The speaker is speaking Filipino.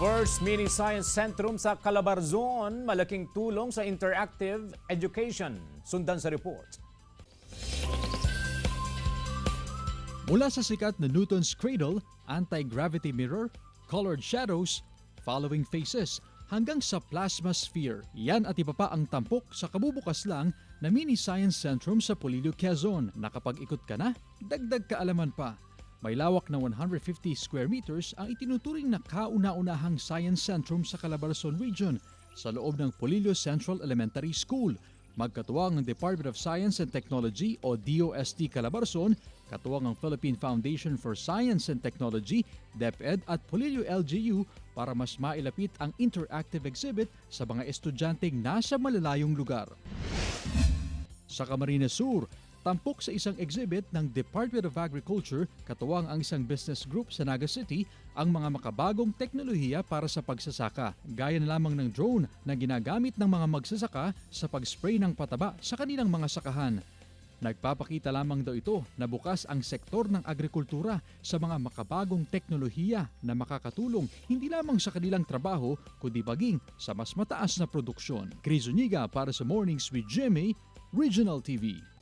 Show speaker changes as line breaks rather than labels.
First Mini Science Centrum sa Calabarzon, malaking tulong sa interactive education. Sundan sa report.
Mula sa sikat na Newton's Cradle, anti-gravity mirror, colored shadows, following faces, hanggang sa plasma sphere. Yan at iba pa ang tampok sa kabubukas lang na Mini Science Centrum sa Polillo, Quezon. Nakapag-ikot ka na, dagdag kaalaman pa. May lawak na 150 square meters ang itinuturing na kauna-unahang Science Centrum sa Calabarzon Region sa loob ng Polillo Central Elementary School. Magkatuwang ng Department of Science and Technology o DOST Calabarzon, katuwang ang Philippine Foundation for Science and Technology, DepEd at Polillo LGU para mas mailapit ang interactive exhibit sa mga estudyanteng nasa malalayong lugar. Sa Camarines Sur, tampok sa isang exhibit ng Department of Agriculture, katuwang ang isang business group sa Naga City, ang mga makabagong teknolohiya para sa pagsasaka, gaya na lamang ng drone na ginagamit ng mga magsasaka sa pag-spray ng pataba sa kanilang mga sakahan. Nagpapakita lamang daw ito na bukas ang sektor ng agrikultura sa mga makabagong teknolohiya na makakatulong hindi lamang sa kanilang trabaho kundi baging sa mas mataas na produksyon. Chris Zuniga para sa Mornings with Jimmy, Regional TV.